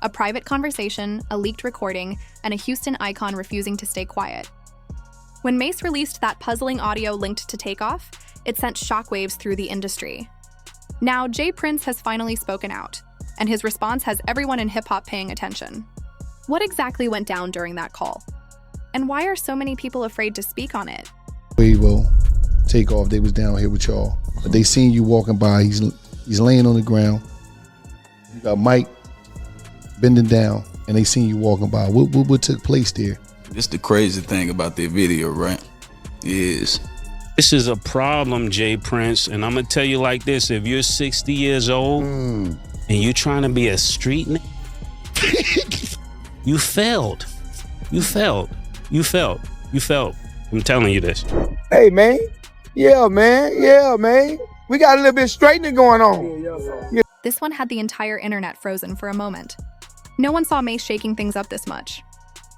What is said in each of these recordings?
a private conversation, a leaked recording, and a Houston icon refusing to stay quiet. When Mace released that puzzling audio linked to Takeoff, it sent shockwaves through the industry. Now, J. Prince has finally spoken out, and his response has everyone in hip-hop paying attention. What exactly went down during that call? And why are so many people afraid to speak on it? Well, Takeoff, they was down here with y'all, but they seen you walking by. He's laying on the ground. You got Mike bending down, and they seen you walking by. What took place there? This the crazy thing about the video, right? Is this is a problem, J. Prince, and I'm gonna tell you like this: if you're 60 years old and you're trying to be a street nigga, you failed. You failed. I'm telling you this. Hey, man. Yeah, man. We got a little bit straightening going on. Yeah. This one had the entire internet frozen for a moment. No one saw Mace shaking things up this much.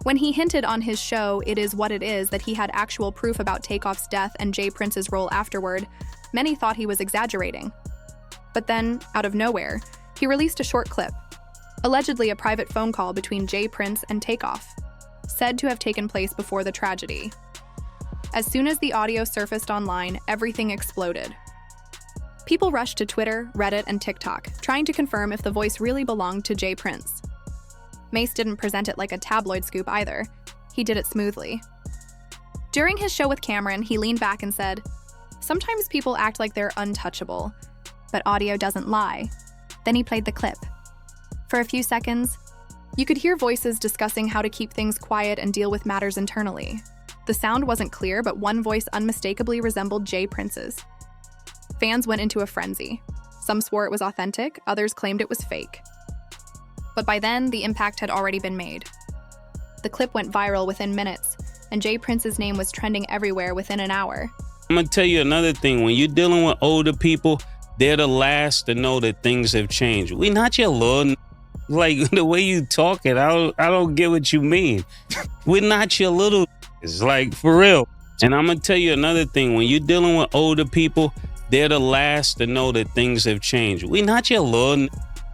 When he hinted on his show, It Is What It Is, that he had actual proof about Takeoff's death and J. Prince's role afterward, many thought he was exaggerating. But then, out of nowhere, he released a short clip, allegedly a private phone call between J. Prince and Takeoff, said to have taken place before the tragedy. As soon as the audio surfaced online, everything exploded. People rushed to Twitter, Reddit, and TikTok, trying to confirm if the voice really belonged to J. Prince. Mace didn't present it like a tabloid scoop either. He did it smoothly. During his show with Cameron, he leaned back and said, "Sometimes people act like they're untouchable, but audio doesn't lie." Then he played the clip. For a few seconds, you could hear voices discussing how to keep things quiet and deal with matters internally. The sound wasn't clear, but one voice unmistakably resembled J. Prince's. Fans went into a frenzy. Some swore it was authentic, others claimed it was fake. But by then, the impact had already been made. The clip went viral within minutes, and J. Prince's name was trending everywhere within an hour. I'm gonna tell you another thing. When you're dealing with older people, they're the last to know that things have changed. We not your little like the way you talking. I don't get what you mean. We're not your little it's like for real. And I'm gonna tell you another thing. When you're dealing with older people, they're the last to know that things have changed. We not your little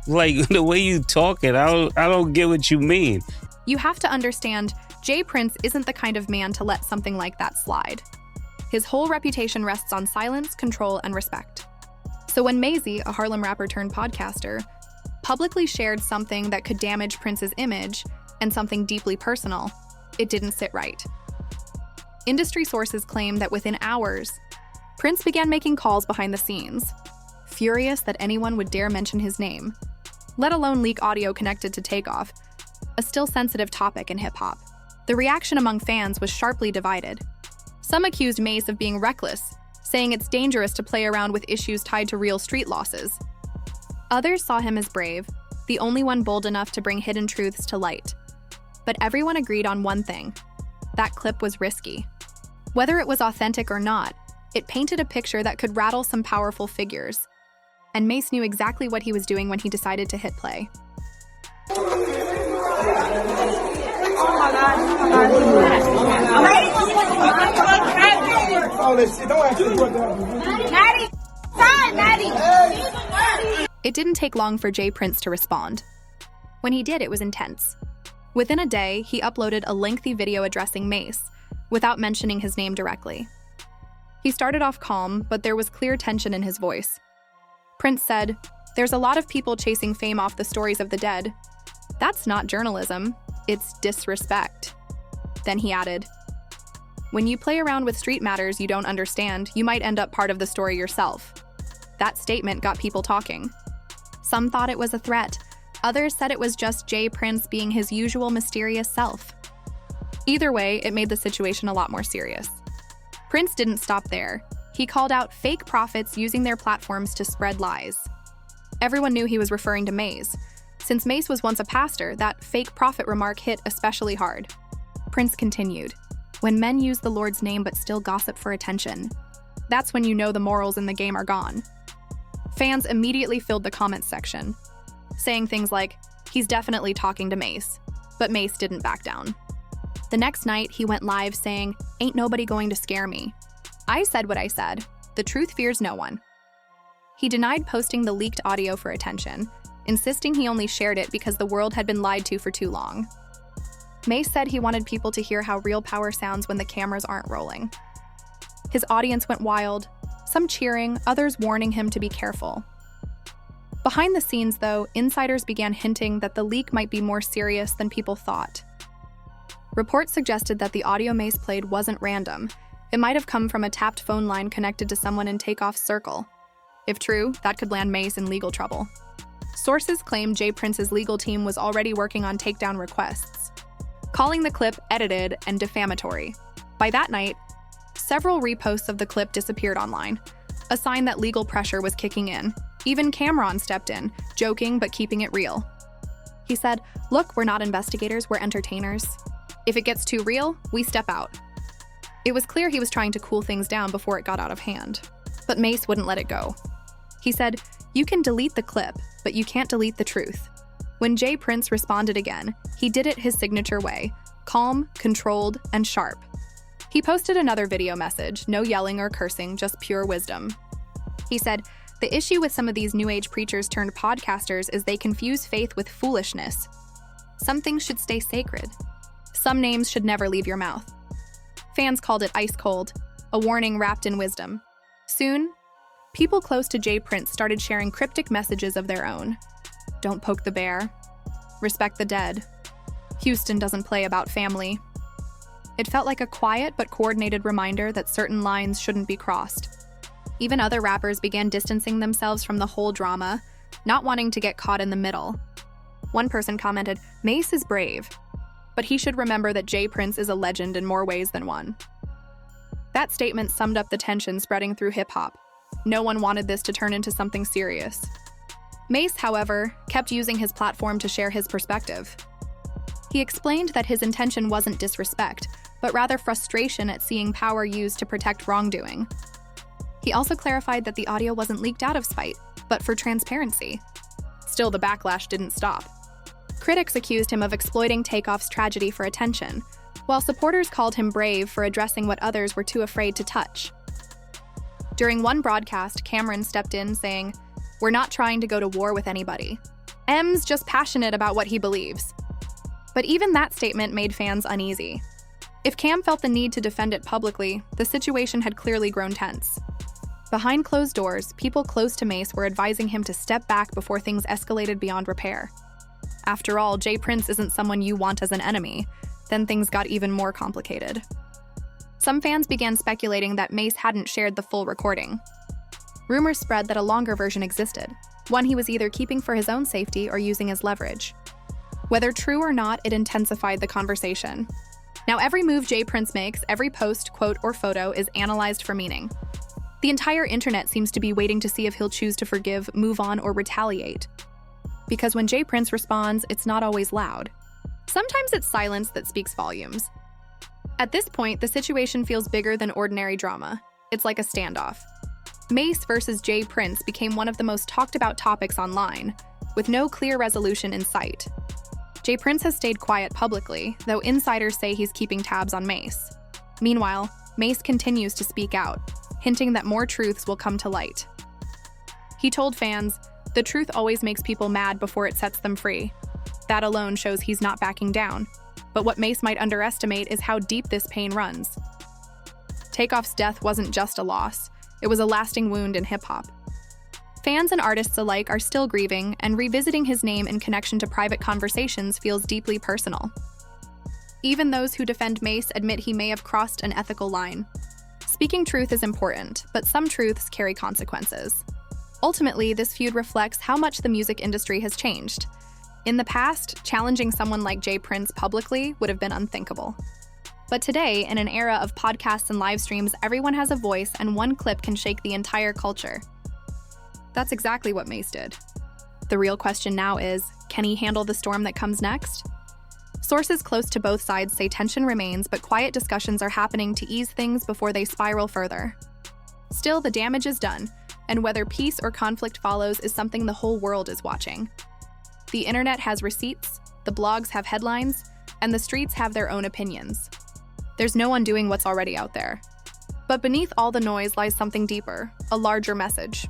like the way you talking. I don't get what you mean. You have to understand, J. Prince isn't the kind of man to let something like that slide. His whole reputation rests on silence, control, and respect. So when Maisie, a Harlem rapper turned podcaster, publicly shared something that could damage Prince's image and something deeply personal, it didn't sit right. Industry sources claim that within hours, Prince began making calls behind the scenes, furious that anyone would dare mention his name, let alone leak audio connected to Takeoff, a still sensitive topic in hip-hop. The reaction among fans was sharply divided. Some accused Mace of being reckless, saying it's dangerous to play around with issues tied to real street losses. Others saw him as brave, the only one bold enough to bring hidden truths to light. But everyone agreed on one thing: that clip was risky. Whether it was authentic or not, it painted a picture that could rattle some powerful figures. And Mace knew exactly what he was doing when he decided to hit play. It didn't take long for J. Prince to respond. When he did, it was intense. Within a day, he uploaded a lengthy video addressing Mace, without mentioning his name directly. He started off calm, but there was clear tension in his voice. Prince said, "There's a lot of people chasing fame off the stories of the dead. That's not journalism, it's disrespect." Then he added, "When you play around with street matters you don't understand, you might end up part of the story yourself." That statement got people talking. Some thought it was a threat. Others said it was just J. Prince being his usual mysterious self. Either way, it made the situation a lot more serious. Prince didn't stop there. He called out fake prophets using their platforms to spread lies. Everyone knew he was referring to Mace. Since Mace was once a pastor, that fake prophet remark hit especially hard. Prince continued, "When men use the Lord's name but still gossip for attention, that's when you know the morals in the game are gone." Fans immediately filled the comments section, saying things like, "He's definitely talking to Mace," but Mace didn't back down. The next night, he went live saying, "Ain't nobody going to scare me. I said what I said. The truth fears no one." He denied posting the leaked audio for attention, insisting he only shared it because the world had been lied to for too long. Mace said he wanted people to hear how real power sounds when the cameras aren't rolling. His audience went wild, some cheering, others warning him to be careful. Behind the scenes, though, insiders began hinting that the leak might be more serious than people thought. Reports suggested that the audio Mace played wasn't random. It might have come from a tapped phone line connected to someone in Takeoff's circle. If true, that could land Mace in legal trouble. Sources claim J. Prince's legal team was already working on takedown requests, calling the clip edited and defamatory. By that night, several reposts of the clip disappeared online, a sign that legal pressure was kicking in. Even Cameron stepped in, joking but keeping it real. He said, "Look, we're not investigators, we're entertainers. If it gets too real, we step out." It was clear he was trying to cool things down before it got out of hand. But Mace wouldn't let it go. He said, "You can delete the clip, but you can't delete the truth." When J. Prince responded again, he did it his signature way, calm, controlled, and sharp. He posted another video message, no yelling or cursing, just pure wisdom. He said, "The issue with some of these New Age preachers turned podcasters is they confuse faith with foolishness. Some things should stay sacred. Some names should never leave your mouth." Fans called it ice cold, a warning wrapped in wisdom. Soon, people close to J. Prince started sharing cryptic messages of their own. "Don't poke the bear. Respect the dead. Houston doesn't play about family." It felt like a quiet but coordinated reminder that certain lines shouldn't be crossed. Even other rappers began distancing themselves from the whole drama, not wanting to get caught in the middle. One person commented, "Mace is brave, but he should remember that J. Prince is a legend in more ways than one." That statement summed up the tension spreading through hip-hop. No one wanted this to turn into something serious. Mace, however, kept using his platform to share his perspective. He explained that his intention wasn't disrespect, but rather frustration at seeing power used to protect wrongdoing. He also clarified that the audio wasn't leaked out of spite, but for transparency. Still, the backlash didn't stop. Critics accused him of exploiting Takeoff's tragedy for attention, while supporters called him brave for addressing what others were too afraid to touch. During one broadcast, Cameron stepped in saying, "We're not trying to go to war with anybody. M's just passionate about what he believes." But even that statement made fans uneasy. If Cam felt the need to defend it publicly, the situation had clearly grown tense. Behind closed doors, people close to Mace were advising him to step back before things escalated beyond repair. After all, J. Prince isn't someone you want as an enemy. Then things got even more complicated. Some fans began speculating that Mace hadn't shared the full recording. Rumors spread that a longer version existed, one he was either keeping for his own safety or using as leverage. Whether true or not, it intensified the conversation. Now every move J. Prince makes, every post, quote, or photo is analyzed for meaning. The entire internet seems to be waiting to see if he'll choose to forgive, move on, or retaliate. Because when J. Prince responds, it's not always loud. Sometimes it's silence that speaks volumes. At this point, the situation feels bigger than ordinary drama. It's like a standoff. Mace versus J. Prince became one of the most talked about topics online, with no clear resolution in sight. J. Prince has stayed quiet publicly, though insiders say he's keeping tabs on Mace. Meanwhile, Mace continues to speak out, hinting that more truths will come to light. He told fans, "The truth always makes people mad before it sets them free." That alone shows he's not backing down. But what Mace might underestimate is how deep this pain runs. Takeoff's death wasn't just a loss, it was a lasting wound in hip-hop. Fans and artists alike are still grieving, and revisiting his name in connection to private conversations feels deeply personal. Even those who defend Mace admit he may have crossed an ethical line. Speaking truth is important, but some truths carry consequences. Ultimately, this feud reflects how much the music industry has changed. In the past, challenging someone like J. Prince publicly would have been unthinkable. But today, in an era of podcasts and live streams, everyone has a voice, and one clip can shake the entire culture. That's exactly what Mace did. The real question now is, can he handle the storm that comes next? Sources close to both sides say tension remains, but quiet discussions are happening to ease things before they spiral further. Still, the damage is done, and whether peace or conflict follows is something the whole world is watching. The internet has receipts, the blogs have headlines, and the streets have their own opinions. There's no undoing what's already out there. But beneath all the noise lies something deeper, a larger message.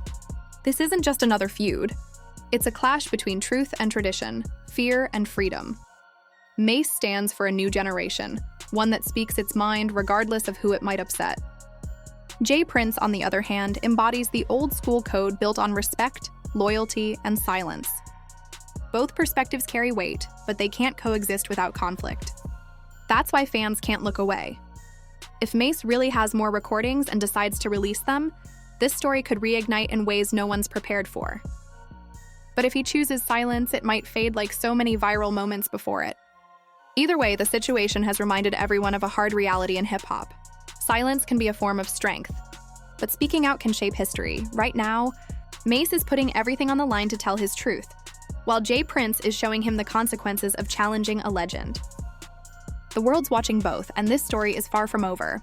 This isn't just another feud. It's a clash between truth and tradition, fear and freedom. Mace stands for a new generation, one that speaks its mind regardless of who it might upset. J. Prince, on the other hand, embodies the old-school code built on respect, loyalty, and silence. Both perspectives carry weight, but they can't coexist without conflict. That's why fans can't look away. If Mace really has more recordings and decides to release them, this story could reignite in ways no one's prepared for. But if he chooses silence, it might fade like so many viral moments before it. Either way, the situation has reminded everyone of a hard reality in hip-hop. Silence can be a form of strength, but speaking out can shape history. Right now, Mace is putting everything on the line to tell his truth, while J. Prince is showing him the consequences of challenging a legend. The world's watching both, and this story is far from over.